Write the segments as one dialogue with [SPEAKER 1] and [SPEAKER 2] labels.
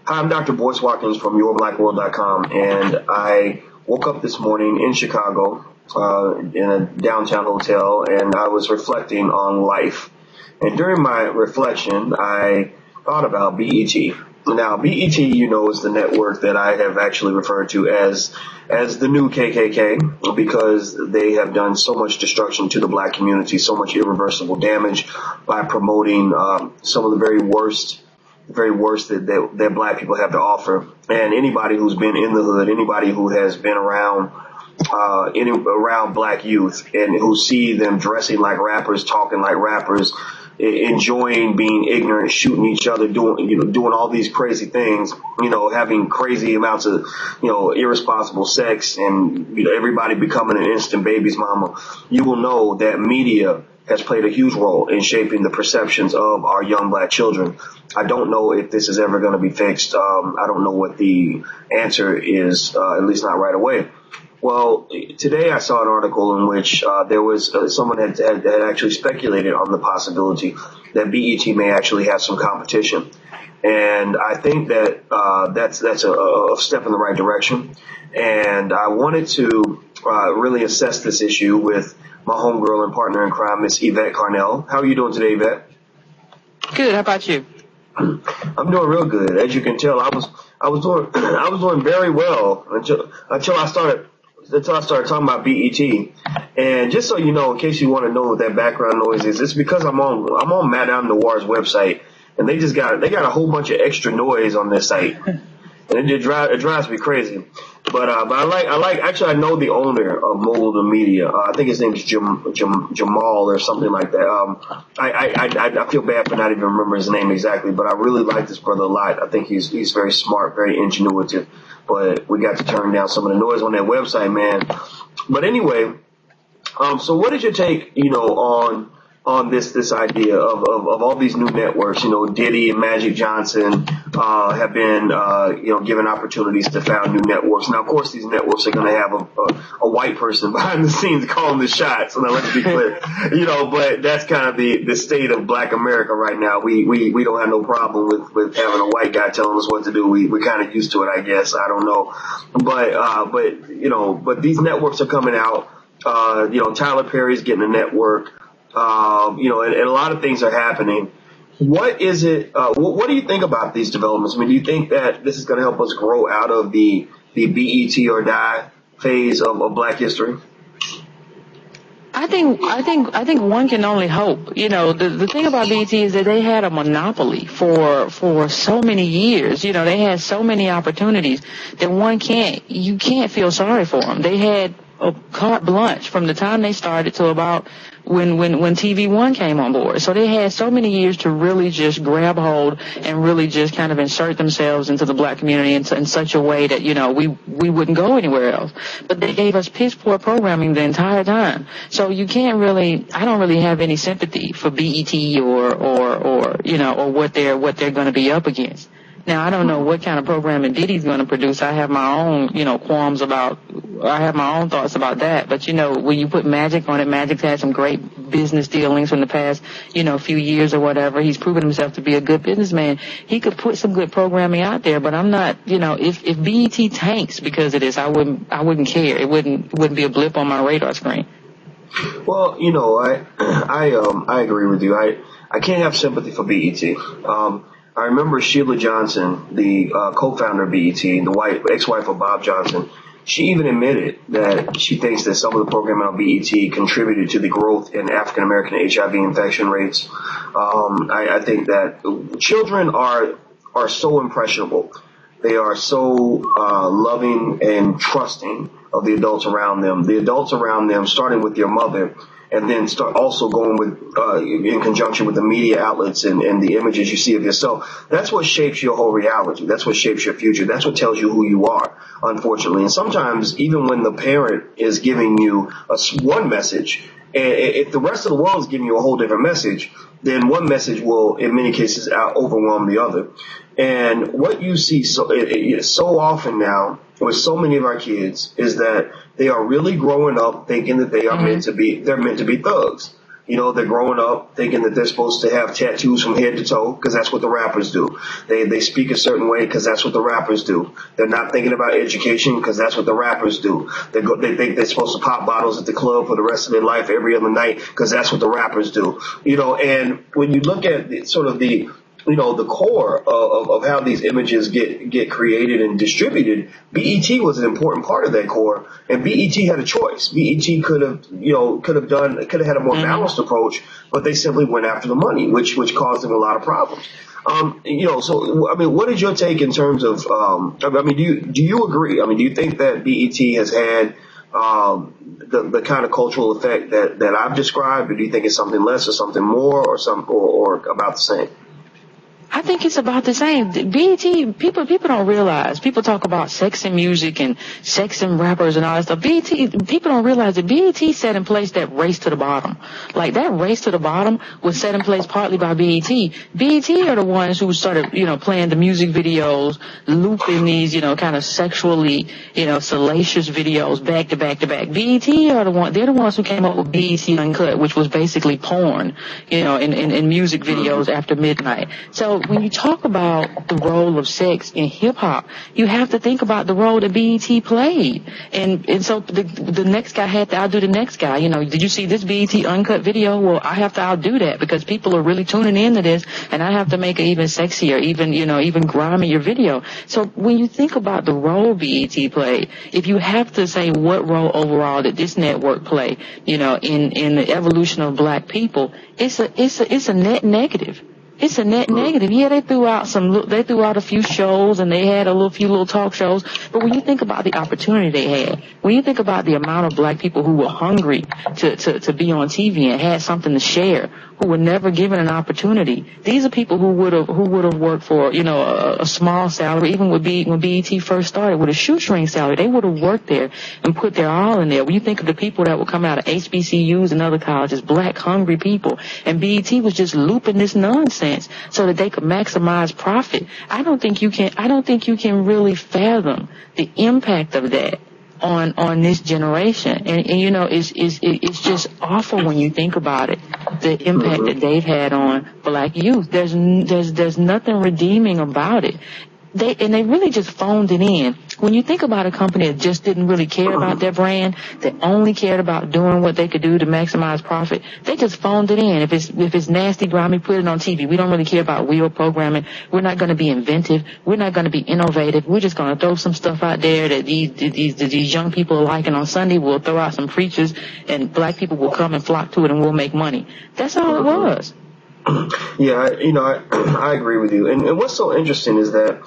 [SPEAKER 1] Hi, I'm Dr. Boyce Watkins from yourblackworld.com, and I woke up this morning in Chicago in a downtown hotel, and I was reflecting on life. And during my reflection, I thought about BET. Now, BET, is the network that I have actually referred to as the new KKK, because they have done so much destruction to the black community, so much irreversible damage by promoting some of the very worst that black people have to offer. And anybody who's been in the hood, anybody who has been around around black youth and who see them dressing like rappers, talking like rappers, enjoying being ignorant, shooting each other, doing all these crazy things, having crazy amounts of, irresponsible sex, and everybody becoming an instant baby's mama. You will know that media has played a huge role in shaping the perceptions of our young black children. I don't know if this is ever going to be fixed. I don't know what the answer is, at least not right away. Well, today I saw an article in which there was someone had actually speculated on the possibility that BET may actually have some competition, and I think that that's a step in the right direction. And I wanted to really assess this issue with my homegirl and partner in crime, Miss Yvette Carnell. How are you doing today, Yvette?
[SPEAKER 2] Good. How about you?
[SPEAKER 1] I'm doing real good. As you can tell, I was doing very well until I started talking about BET. And just so you know, in case you want to know what that background noise is, it's because I'm on Madame Noir's website, and they got a whole bunch of extra noise on this site, and it drives me crazy. But I like actually, I know the owner of Mogul the Media. I think his name is Jamal or something like that. I feel bad for not even remembering his name exactly, but I really like this brother a lot. I think he's very smart, very ingenuitive. But we got to turn down some of the noise on that website, man. But anyway, so what is your take, on this idea of all these new networks? Diddy and Magic Johnson have been given opportunities to found new networks. Now, of course, these networks are going to have a white person behind the scenes calling the shots. Now, let's be clear, but that's kind of the state of Black America right now. We don't have no problem with having a white guy telling us what to do. We're kind of used to it, I guess. I don't know, but these networks are coming out. Tyler Perry's getting a network. And a lot of things are happening. What is it? What do you think about these developments? I mean, do you think that this is going to help us grow out of the BET or die phase of Black history?
[SPEAKER 2] I think one can only hope. The thing about BET is that they had a monopoly for so many years. They had so many opportunities that you can't feel sorry for them. They had a carte blanche from the time they started to about when TV One came on board. So they had so many years to really just grab hold and really just kind of insert themselves into the black community in such a way that, we wouldn't go anywhere else. But they gave us piss poor programming the entire time. So I don't really have any sympathy for BET or what they're going to be up against. Now, I don't know what kind of programming Diddy's going to produce. I have my own, I have my own thoughts about that. But, when you put Magic on it, Magic's had some great business dealings from the past, few years or whatever. He's proven himself to be a good businessman. He could put some good programming out there, but I'm not, if BET tanks because of this, I wouldn't care. It wouldn't be a blip on my radar screen.
[SPEAKER 1] Well, I agree with you. I can't have sympathy for BET. I remember Sheila Johnson, the co-founder of BET, the ex-wife of Bob Johnson. She even admitted that she thinks that some of the programming on BET contributed to the growth in African-American HIV infection rates. I think that children are so impressionable. They are so loving and trusting of the adults around them. The adults around them, starting with your mother, and then start also going with in conjunction with the media outlets and the images you see of yourself. That's what shapes your whole reality. That's what shapes your future. That's what tells you who you are, unfortunately. And sometimes even when the parent is giving you one message, and if the rest of the world is giving you a whole different message, then one message will, in many cases, overwhelm the other. And what you see so often now with so many of our kids is that they are really growing up thinking that they're meant to be thugs. They're growing up thinking that they're supposed to have tattoos from head to toe because that's what the rappers do. They speak a certain way because that's what the rappers do. They're not thinking about education because that's what the rappers do. They think they're supposed to pop bottles at the club for the rest of their life every other night because that's what the rappers do. And when you look at the core of how these images get created and distributed, BET was an important part of that core, and BET had a choice. BET could have had a more balanced approach, but they simply went after the money, which caused them a lot of problems. What is your take in terms of, do you agree? Do you think that BET has had the kind of cultural effect that I've described, or do you think it's something less or something more or about the same?
[SPEAKER 2] I think it's about the same. BET, people don't realize. People talk about sex and music and sex and rappers and all that stuff. People don't realize that BET set in place that race to the bottom. Like, that race to the bottom was set in place partly by BET. BET are the ones who started, playing the music videos, looping these, kind of sexually, salacious videos back to back to back. BET are they're the ones who came up with BET Uncut, which was basically porn, in music videos after midnight. So when you talk about the role of sex in hip hop, you have to think about the role that BET played. And so the next guy had to outdo the next guy. Did you see this BET Uncut video? Well, I have to outdo that because people are really tuning into this, and I have to make it even sexier, even grimier video. So when you think about the role BET played, if you have to say what role overall did this network play, in the evolution of black people, it's a net negative. It's a net negative. Yeah, they threw out a few shows and they had few little talk shows. But when you think about the opportunity they had, when you think about the amount of black people who were hungry to be on TV and had something to share, who were never given an opportunity, these are people who would have worked for, a small salary, even when BET first started with a shoestring salary. They would have worked there and put their all in there. When you think of the people that would come out of HBCUs and other colleges, black hungry people, and BET was just looping this nonsense so that they could maximize profit. I don't think you can really fathom the impact of that on this generation. And it's just awful when you think about it, the impact that they've had on black youth. There's nothing redeeming about it. They really just phoned it in. When you think about a company that just didn't really care about their brand, that only cared about doing what they could do to maximize profit, they just phoned it in. If it's nasty, grimy, put it on TV. We don't really care about real programming. We're not going to be inventive. We're not going to be innovative. We're just going to throw some stuff out there that these young people are liking on Sunday. We'll throw out some preachers, and black people will come and flock to it, and we'll make money. That's all it was.
[SPEAKER 1] Yeah, I agree with you. And what's so interesting is that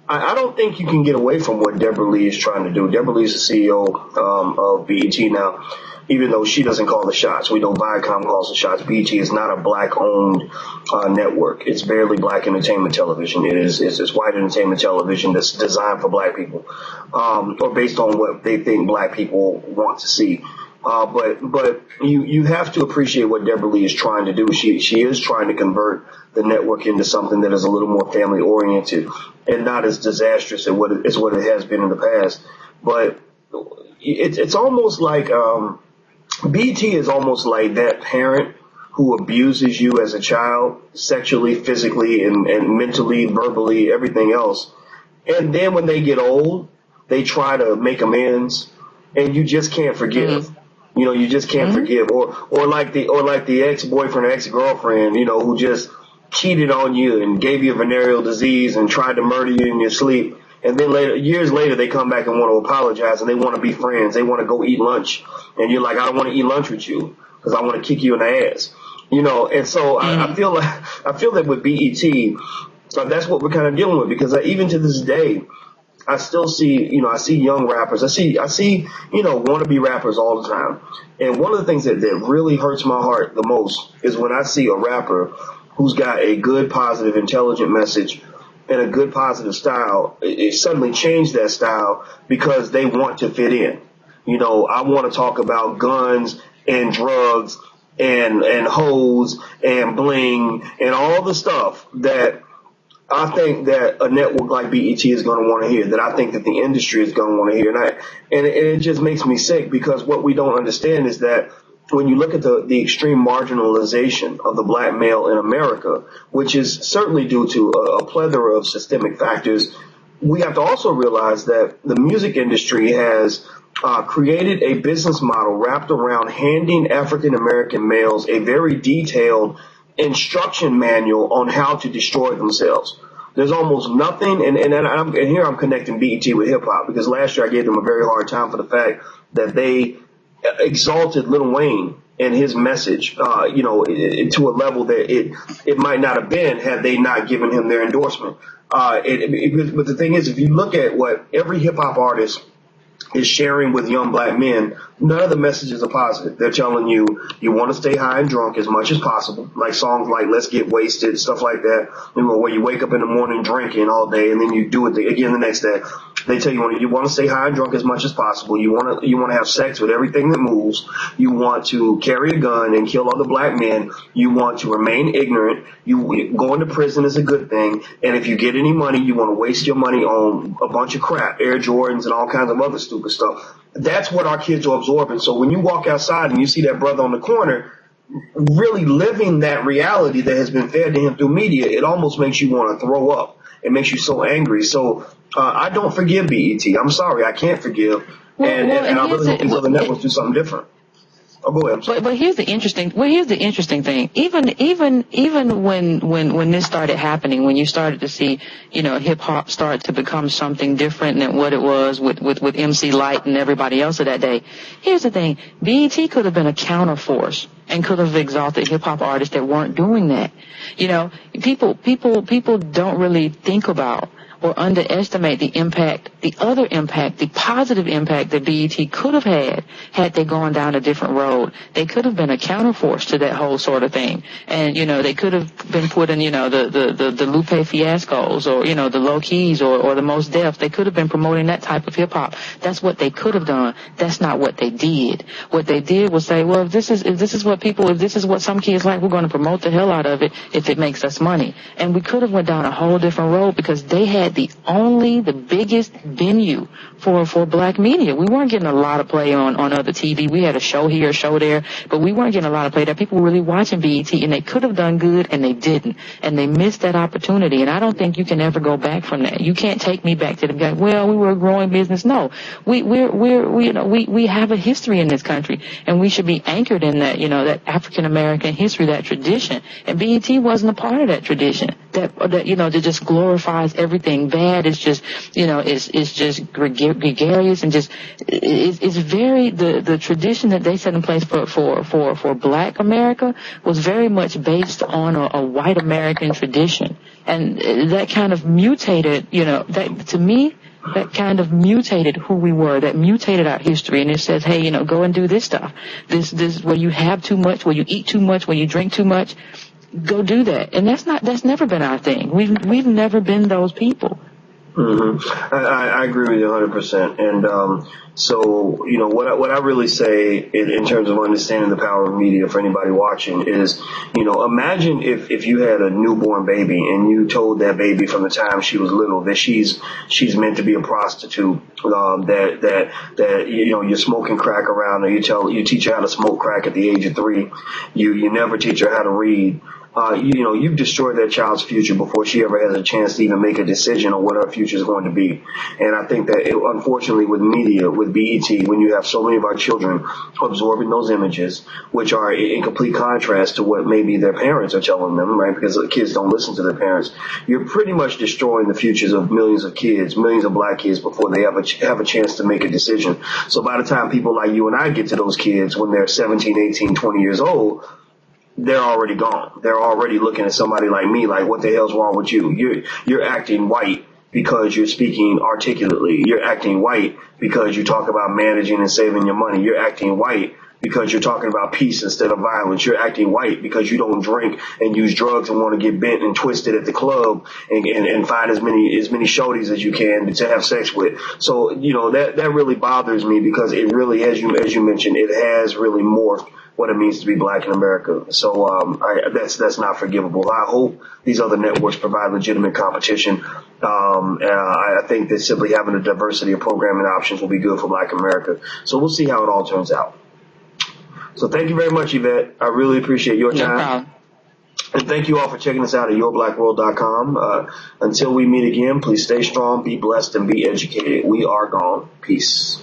[SPEAKER 1] I don't think you can get away from what Deborah Lee is trying to do. Deborah Lee is the CEO of BET now, even though she doesn't call the shots. We know Viacom calls the shots. BET is not a black-owned network. It's barely black entertainment television. It's white entertainment television that's designed for black people, or based on what they think black people want to see. But you have to appreciate what Deborah Lee is trying to do. She is trying to convert the network into something that is a little more family oriented and not as disastrous as what it has been in the past. But it's almost like BET is almost like that parent who abuses you as a child, sexually, physically, and mentally, verbally, everything else. And then when they get old, they try to make amends, and you just can't forgive. You just can't forgive, or like the ex-boyfriend or ex-girlfriend, who just cheated on you and gave you a venereal disease and tried to murder you in your sleep. And then years later, they come back and want to apologize and they want to be friends. They want to go eat lunch. And you're like, I don't want to eat lunch with you because I want to kick you in the ass. And so I feel that with BET, that's what we're kind of dealing with, because even to this day, I still see, I see young rappers. I see, wannabe rappers all the time. And one of the things that really hurts my heart the most is when I see a rapper who's got a good, positive, intelligent message and a good, positive style, it suddenly changed that style because they want to fit in. I want to talk about guns and drugs and hoes and bling and all the stuff that I think that a network like BET is going to want to hear, that I think that the industry is going to want to hear. And it just makes me sick, because what we don't understand is that when you look at the extreme marginalization of the black male in America, which is certainly due to a plethora of systemic factors, we have to also realize that the music industry has created a business model wrapped around handing African American males a very detailed instruction manual on how to destroy themselves. There's almost nothing, and here I'm connecting BET with hip hop, because last year I gave them a very hard time for the fact that they exalted Lil Wayne and his message, to a level that it might not have been had they not given him their endorsement. But the thing is, if you look at what every hip hop artist is sharing with young black men, none of the messages are positive. They're telling you want to stay high and drunk as much as possible, like songs like Let's Get Wasted, stuff like that, where you wake up in the morning drinking all day and then you do it again the next day. They tell you want to stay high and drunk as much as possible. You want to have sex with everything that moves. You want to carry a gun and kill other black men. You want to remain ignorant. Going to prison is a good thing. And if you get any money, you want to waste your money on a bunch of crap, Air Jordans and all kinds of other stupid stuff. That's what our kids are absorbing. So when you walk outside and you see that brother on the corner really living that reality that has been fed to him through media, it almost makes you want to throw up. It makes you so angry. So I don't forgive BET. I'm sorry, I can't forgive. And I really hope these other networks do something different. Oh, go ahead.
[SPEAKER 2] But here's the interesting thing. Even when this started happening, when you started to see, hip hop start to become something different than what it was with MC Lyte and everybody else of that day. Here's the thing. BET could have been a counterforce and could have exalted hip hop artists that weren't doing that. People don't really think about or underestimate the positive impact that BET could have had they gone down a different road. They could have been a counterforce to that whole sort of thing. And, they could have been put in, the Lupe Fiascos or, the Low Keys or the Mos Def. They could have been promoting that type of hip hop. That's what they could have done. That's not what they did. What they did was say, well, if this is what some kids like, we're going to promote the hell out of it if it makes us money. And we could have went down a whole different road because they had the biggest venue for black media. We weren't getting a lot of play on other TV. We had a show here, a show there, but we weren't getting a lot of play there. People were really watching BET, and they could have done good, and they didn't. And they missed that opportunity, and I don't think you can ever go back from that. You can't take me back to the guy, well, we were a growing business. No. We have a history in this country, and we should be anchored in that, that African American history, that tradition. And BET wasn't a part of that tradition. That just glorifies everything bad. It's just, it's just gregarious and just, it's very, the tradition that they set in place for black America was very much based on a white American tradition. And that kind of mutated, that to me, that kind of mutated who we were, that mutated our history, and it says, hey, go and do this stuff. This where you have too much, where you eat too much, where you drink too much. Go do that. And that's never been our thing. We've never been those people.
[SPEAKER 1] Mm-hmm. I agree with you 100%. And so what I really say in terms of understanding the power of media for anybody watching is, imagine if you had a newborn baby and you told that baby from the time she was little that she's meant to be a prostitute, that you're smoking crack around her. You teach her how to smoke crack at the age of 3. You never teach her how to read. You've destroyed that child's future before she ever has a chance to even make a decision on what her future is going to be. And I think that unfortunately with media, with BET, when you have so many of our children absorbing those images, which are in complete contrast to what maybe their parents are telling them, right? Because the kids don't listen to their parents. You're pretty much destroying the futures of millions of kids, millions of black kids before they have a chance to make a decision. So by the time people like you and I get to those kids when they're 17, 18, 20 years old, they're already gone. They're already looking at somebody like me like, what the hell's wrong with you? You're acting white because you're speaking articulately. You're acting white because you talk about managing and saving your money. You're acting white because you're talking about peace instead of violence. You're acting white because you don't drink and use drugs and want to get bent and twisted at the club and find as many shorties as you can to have sex with. So, that really bothers me because it really, as you mentioned, it has really morphed what it means to be black in America. So that's not forgivable. I hope these other networks provide legitimate competition. I think that simply having a diversity of programming options will be good for black America. So we'll see how it all turns out. So thank you very much, Yvette. I really appreciate your time.
[SPEAKER 2] No problem.
[SPEAKER 1] And thank you all for checking us out at yourblackworld.com. Until we meet again, please stay strong, be blessed, and be educated. We are gone. Peace.